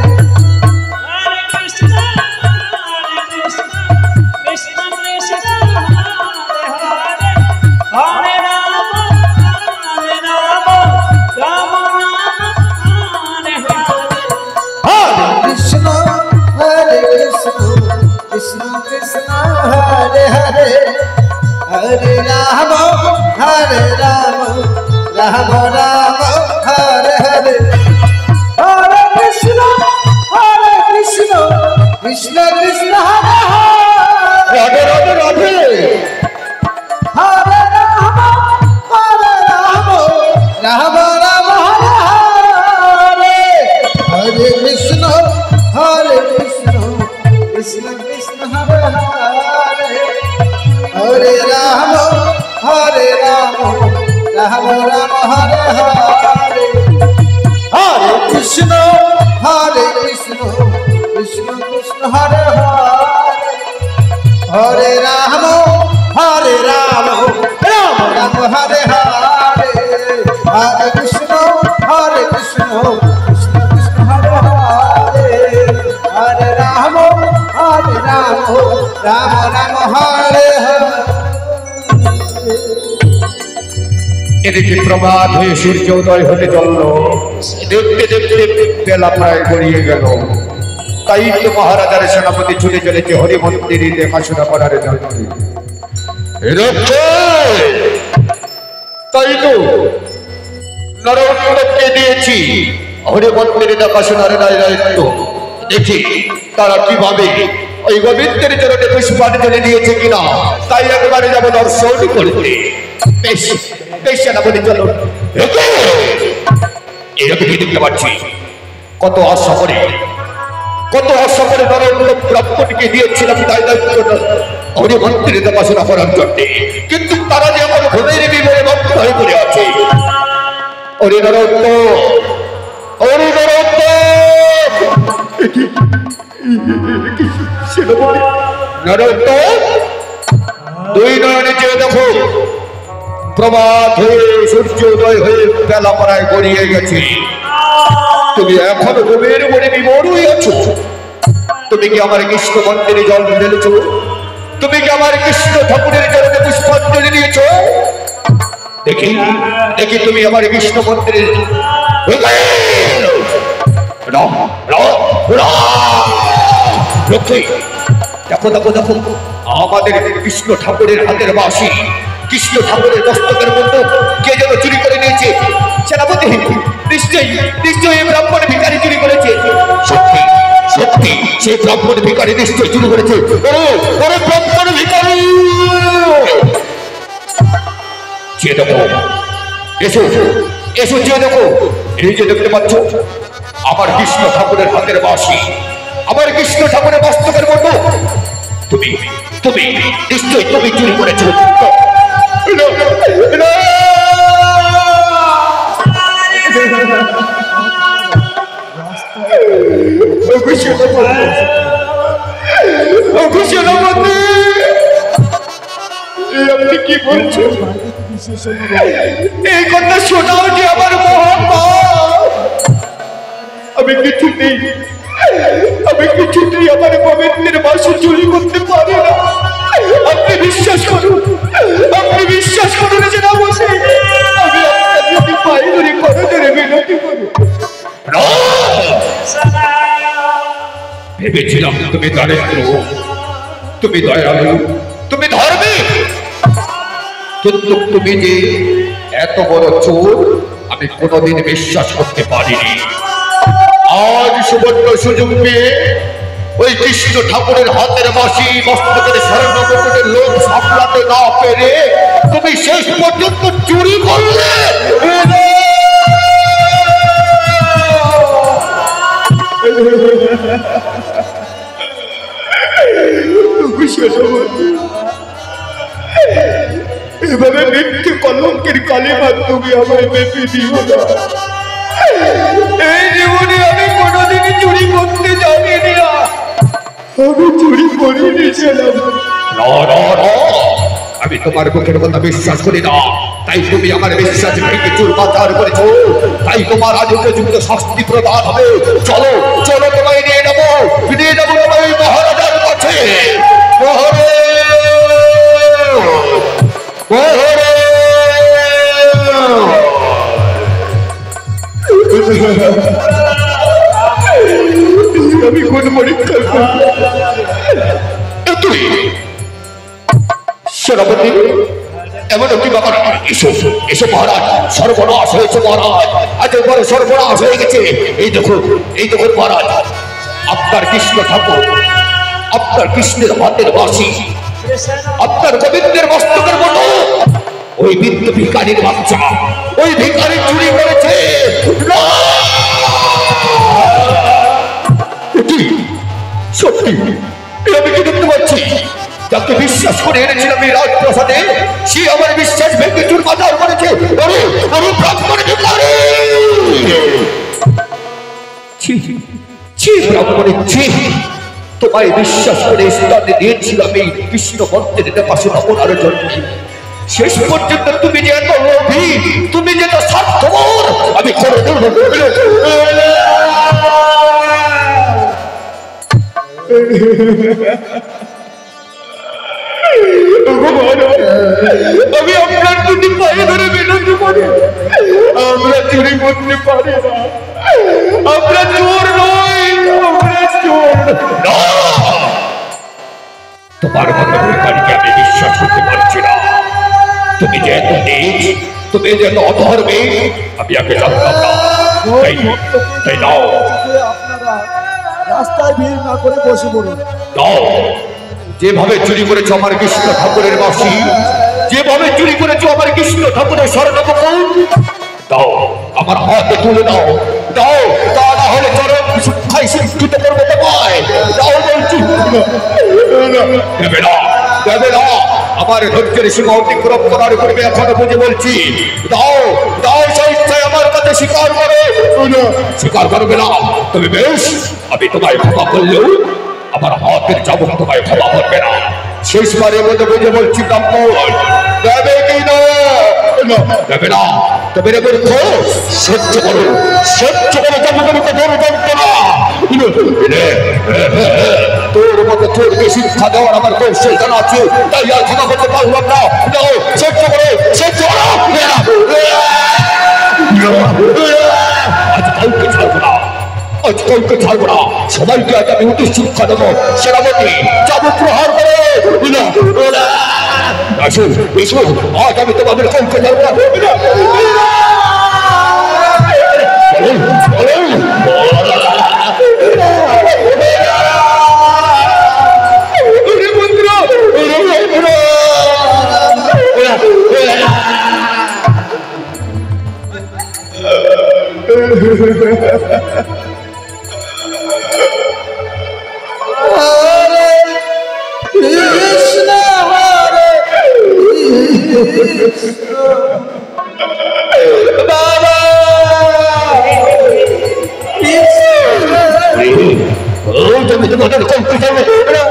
কৃষ্ণ কৃষ্ণ হরে হরে হরে রাম রাম রাম হরে হরে হরে কৃষ্ণ কৃষ্ণ কৃষ্ণ হরে রাধে রাধে রাধে হরে রাম রাম রাম হরে হরে কৃষ্ণ কৃষ্ণ কৃষ্ণ কৃষ্ণ হরে হরে হরে রাম রাম রাম হরে হরে হরে কৃষ্ণ কৃষ্ণ কৃষ্ণ কৃষ্ণ হরে হরে হরে রাম রাম রাম হরে হরে হরে কৃষ্ণ কৃষ্ণ কৃষ্ণ কৃষ্ণ হরে হরে হরে রাম রাম হরে হরে এদিকে প্রভাত হয়ে সূর্য উদয় হতে চলল। দেখতে দেখতে বেলা প্রায় গড়িয়ে গেল। তাই তো মহারাজার সেনাপতি ছুটে চলেছে হরি মন্দিরে দেখাশোনা করার জন্য। তাই তো নরকে দিয়েছি হরি মন্দিরে দেখাশোনার দায়িত্ব। দেখি তারা কিভাবে ওই গোবিন্দের চরণে পুষ্পাঞ্জলি দিয়েছে কিনা, তাই একবারে যাবো দর্শন করতে। বেশ বেশ সেনাপতি চলো। এরকম দেখতে পাচ্ছি কত আশা করে নরেন্দ্র ব্রাহ্মণকে দিয়েছিলাম তাই দায়িত্ব হরি মন্দিরে দেখাশোনা করার জন্য, কিন্তু তারা যে আমার ঘুমের বিবরে ভক্ত হয়ে পড়ে আছে। হরি নরেন্দ্র নরেন্দ্র দুই নয়নে চেয়ে দেখো, প্রভাত হয়ে সূর্য উদয় হয়ে বেলা প্রায় গড়িয়ে গেছে। তুমি এখনো ঘুমের উপরে বিমর হয়ে আছো। তুমি কি আমার কৃষ্ণ মন্দিরে জল ঢেলেছ? তুমি কি আমার কৃষ্ণ ঠাকুরের চরণে পুষ্পাঞ্জলি দিয়েছ? দেখি দেখি তুমি আমার কৃষ্ণ মন্দিরে দেখো দেখো দেখো আমাদের কৃষ্ণ ঠাকুরের হাতের বাঁশি, কৃষ্ণ ঠাকুরের মস্তকের মধ্যে কে যেন চুরি করে নিয়েছে। সেনাপতি নিশ্চয়ই এই ব্রাহ্মণ ভিখারি চুরি করেছে। সত্যি সত্যি সেই ব্রাহ্মণ ভিখারি নিশ্চয়ই চুরি করেছে। ওরে ব্রাহ্মণ ভিখারি, চেয়ে দেখো, এসো এসো, চেয়ে দেখো। এই যে দেখতে পাচ্ছ আমার কৃষ্ণ ঠাকুরের হাতের বাঁশি, আমার কৃষ্ণ ঠাকুরের মস্তকের মধ্যে তুমি তুমি নিশ্চয়ই তুমি চুরি করেছো। আপনি কি বলছেন? এই কথা শোনাও যে আমার মহাপাপ। আমি কিছুতেই আমার পবিত্রের বাসু চুরি করতে পারি না। আপনি বিশ্বাস করুন যে না বসে আমি আপনার পায়ে ধরে করে ধরে বিনতি করুন। ভেবেছিলাম তুমি দারিদ্র, তুমি দয়ালু, তুমি ধর্মী, কিন্তু তুমি যে এত বড় চোর আমি কোনোদিন বিশ্বাস করতে পারিনি। আজ সুবর্ণ সুযোগ পেয়ে ওই কৃষ্ণ ঠাকুরের হাতের বাঁশি মস্তকের স্বর্ণ মুকুটের লোভ সামলাতে না পেরে তুমি শেষ পর্যন্ত চুরি করলে। এভাবে মিথ্যে কলঙ্কের কালিমা তুমি আমায় মেপে দিও না। এই জীবনে আমি কোনোদিনই চুরি করতে জানি না, আমি চুরি করিনি ছিলাম। আমি তোমার মুখের কথা বিশ্বাস করি না, তাই তুমি আমার বিশ্বাস ভেঙে চুরমাচার করেছো, তাই তোমার আজ উপযুক্ত শাস্তি প্রদান হবে। চলো চলো, তোমায় নিয়ে যাবো তোমায় মহারাজার কাছে। আমি কোন পরীক্ষা সেনাপতি এমন কি ব্যাপার? এসো এসো মহারাজ, সর্বনাশ হয়েছে মহারাজ, আজ বড় সর্বনাশ হয়ে গেছে। এই দেখুন মহারাজ, আপনার কৃষ্ণ ঠাকুর, আপনার কৃষ্ণের হাতের বাঁশি, আপনার গোবিন্দের মস্তকের মতো ওই বৃদ্ধ ভিখারির বাচ্চা, ওই ভিখারি চুরি করেছে। সত্যি আমি কি দেখতে পাচ্ছি? যাকে বিশ্বাস করে এনেছিলাম এই রাজপ্রাসাদে, সে আমার বিশ্বাস ভেঙে চুরমাচার করেছে। তোমায় বিশ্বাস করে স্থানে দিয়েছিলাম এই কৃষ্ণ মন্দিরে দেখাশোনা করার জন্য। শেষ পর্যন্ত তুমি যে এত লোভী, তুমি যে এত স্বার্থপর, আমি করে দেব। আমি আপনার দুটি পায়ে ধরে বিনতি করি, আমরা চুরি করতে পারি না, আমরা চোর নই, আমরা চোর। তোমার মতো ভিখারিকে আমি বিশ্বাস করতে পারছি না। তুমি যে এত নীচ, তুমি যে এত অধর্মী, আমি আগে জানতাম না। তাই নাও, আপনারা রাস্তায় ভিড় না করে বসে পড়ুন। দাও, যেভাবে চুরি করেছো আমার কৃষ্ণ ঠাকুরের বাঁশি, যেভাবে চুরি করেছো আমার কৃষ্ণ ঠাকুরের স্বর্ণমুকুট, দাও আমার হাতে তুলে দাও। দাও, তা না হলে চরম শিক্ষায় শিক্ষিত করবো তোমায়। দাও বলছি। দেবে না, দেবে না, আমার ধৈর্যের সীমা অতিক্রম করার করবে এখনো বুঝে বলছি। দাও দাও, স্বেচ্ছায় আমার কাছে স্বীকার করো। স্বীকার করবে না তবে বেশ, আমি তোমায় ক্ষমা করলেও আমার হাতের চাবুক তোমায় ক্ষমা করবে না। শেষবারের মধ্যে বুঝে বলছি, ব্রাহ্মণ দেবে কি না? দেবে না, তবে রে মূর্খ, সহ্য করো, সহ্য করো, চাবুকের মতো ধরে যন্ত্র না। তোর মতো চোরকে শিক্ষা দেওয়ার আমার কৌশল জানা আছে, তাই আর ক্ষমা করতে পারলাম না। সহ্য করো, সহ্য করো। আজ কাউকে ছাড়বো না, আজ কাউকে ছাড়বো না, সবাইকে আজ আমি উচিত শিক্ষা দেবো। সেনাপতি চাবুক প্রহার করে। আসুন, আজ আমি তোমাদের কাউকে ছাড়বো না। কৃষ্ণ হরে বাবা তুমি তোমাদের কাউকে ছাড়বো না।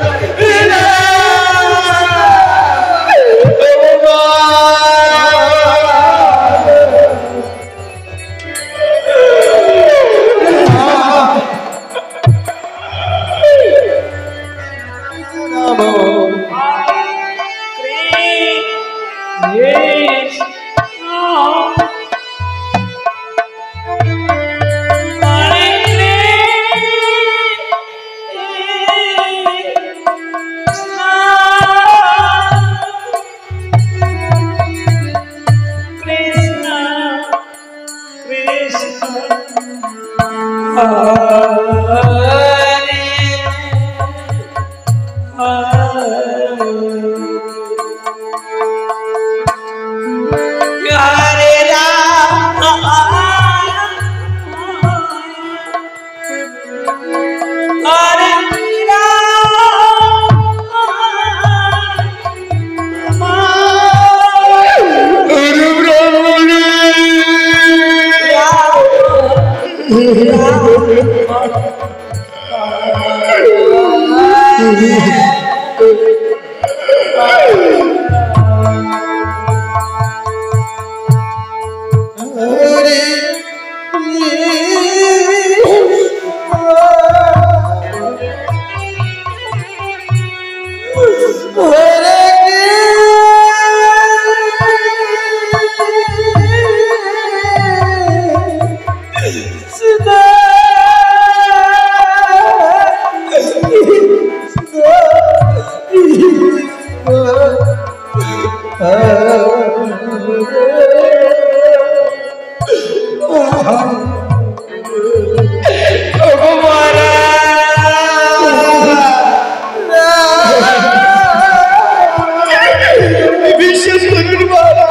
বিশ্বাস করুন বাবা,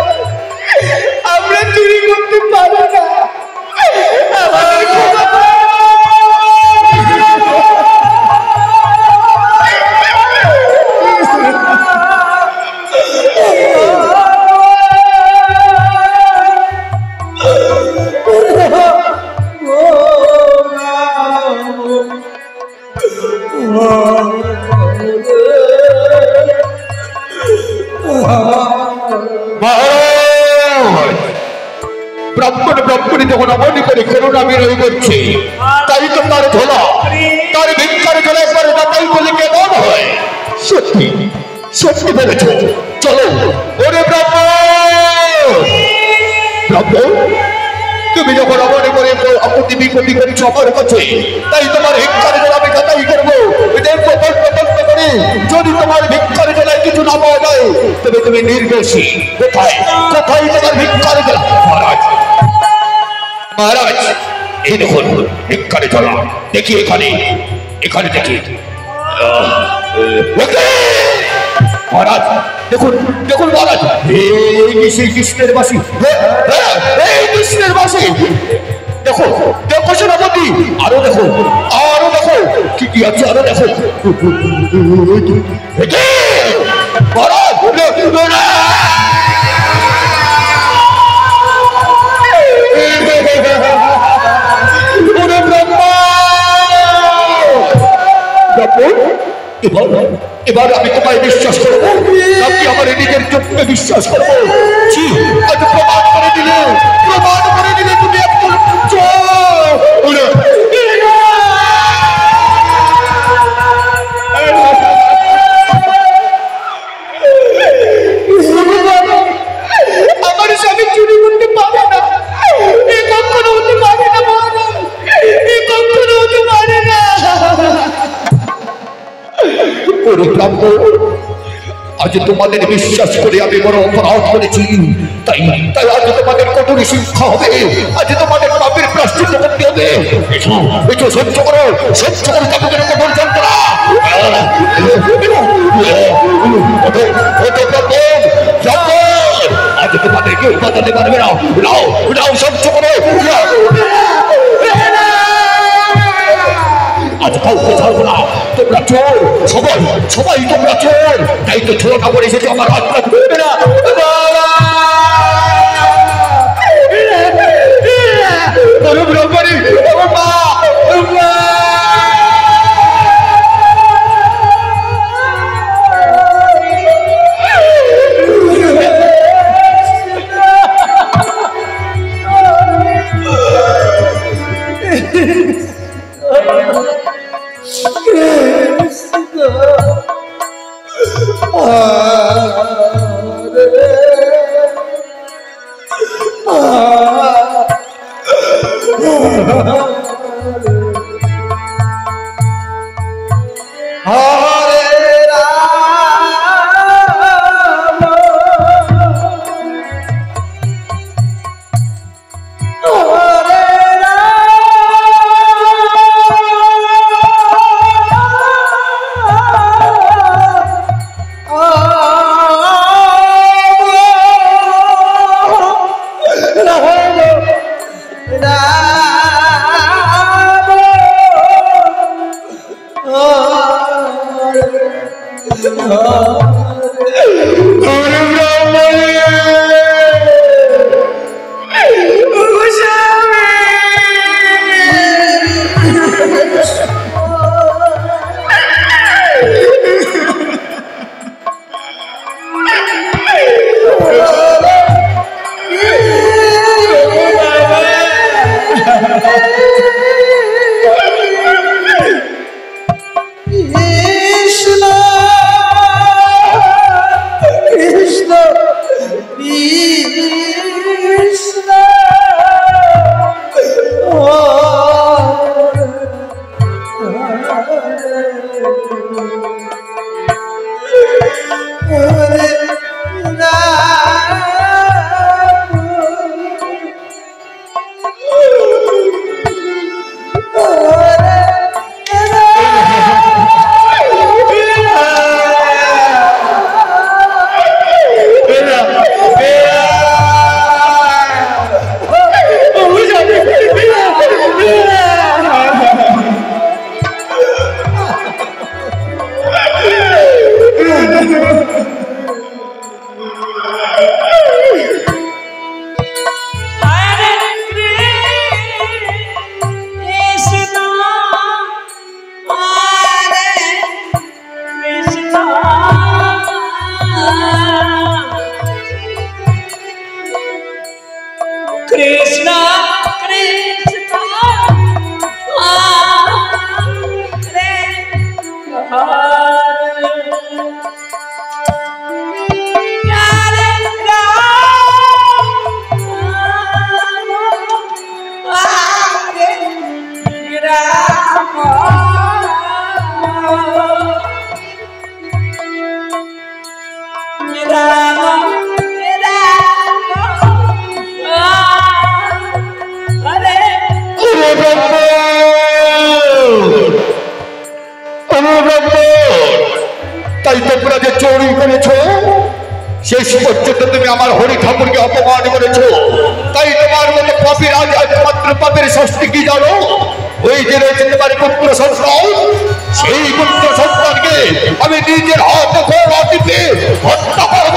আমরা চুরি করতে পারি না। আমাদের ক্ষমা ব্রাহ্মণ ব্রাহ্মণী যখন অমনি করে করুণা বিনয় করছে, তাই তো তার ঝোলা, তার ভিক্ষার ঝোলা পরে তাই বলে কেমন হয়? সত্যি সত্যি বলেছ। চলো ওরে ব্রাহ্মণ, ব্রাহ্মণ তুমি যখন অমনি করে আপত্তি বিপত্তি করেছো আমার কাছে, তাই তোমার ভিক্ষার ঝোলা আমি যাতাই করবো। দেখবো করে যদি তোমার ভিক্ষার ঝোলায় কিছু না পাওয়া যায়, তবে তুমি নির্দোষী। কোথায় কোথায় তোমার ভিক্ষার ঝোলা? মহারাজ মহারাজ, এই দেখুন ভিক্ষার ঝোলা, দেখি এখানে এখানে দেখি। মহারাজ দেখুন দেখুন মহারাজ, এই সেই কৃষ্ণের বাসি, এই কৃষ্ণের বাসি। দেখো দেখো সেনাপতি, আরো দেখো আরো দেখো কি কি আছে, আরো দেখো মহারাজ। এবার আমি তোমায় বিশ্বাস করবো নাকি আমার নিজের চোখকে বিশ্বাস করবো? আজ প্রমাণ করে দিলে তুমি একজন আমার স্বামী চুরি করতে পারে না, এ কখনো হতে পারে না মহারাজ, এ কখনো হতে পারে না। আজ তোমাদের বিশ্বাস করে আমি বড় অপরাধ করেছি, তাই তাই আজ তোমাদের কঠোর শিক্ষা হবে। আজ তোমাদের পাপের প্রায়শ্চিত্ত করতে হবে। এসো এসো, সহ্য করো তাদের কঠোর যন্ত্রণা। আজ তোমাদের কেউ বাঁচাতে পারবে না। নাও নাও, সহ্য করো। আজ কাউকে ছাড়বো না, তোমরা চোর, সবাই সবাই তোমরা চোর। তাই তো ছোট করে এসেছে, আমার হাতটা ধরবে না। রাম তাই তোমরা যে চুরি করেছ, শেষ পর্যন্ত তুমি আমার হরি ঠাকুরকে অপমান করেছ। তাই তোমার মতো পাপের আজ একমাত্র পাপের শাস্তি কি জানো? ওই যে রয়েছে তোমার পুত্র সন্তান, সেই পুত্র সন্তানকে আমি নিজের হাত টিপে হত্যা করব।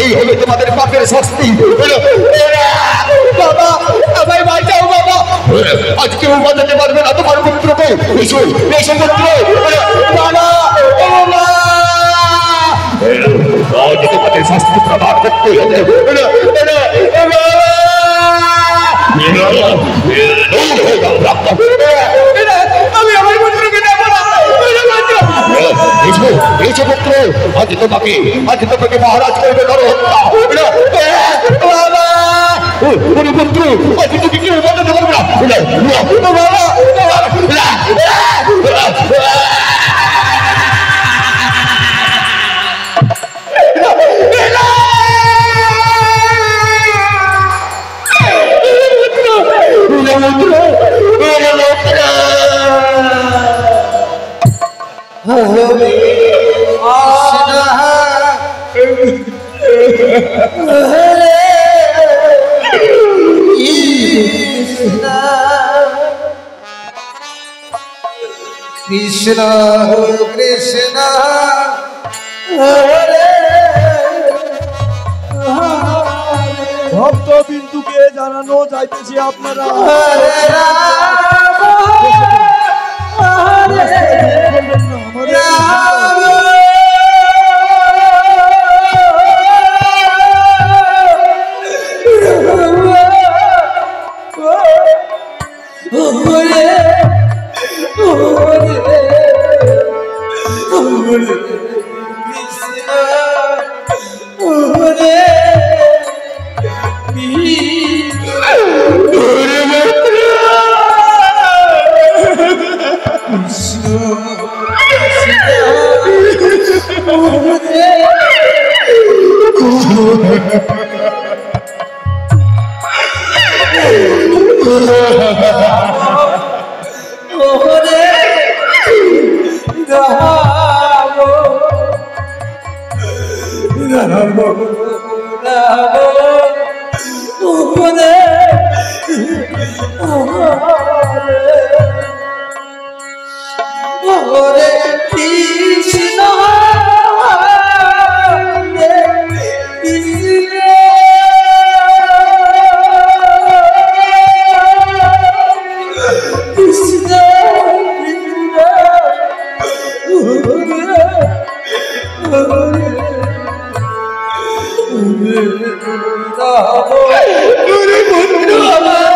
এই হলো তোমাদের পাপের শাস্তি। বাবা, আমায় বাঁচাও বাবা। আজ কেউ বাঁচাতে পারবে না তোমার পুত্রকে। এসো এসো পুত্র। বাবা, ও বাবা। আজ তোমাদের শাস্তি প্রদান করতেই হবে। আমি আমার পুত্রকে নেবো না। এসো পুত্র, আজ তোমাকে মহারাজ করবে ধরো হত্যা। বাবা, পুত্র, আজ তুমি কেউ বাঁচাতে পারবে না। কৃষ্ণ কৃষ্ণ হরে ভক্ত বিন্দুকে জানানো যাইতেছে আপনারা হরে রাম হরে রাম পুত্র আমার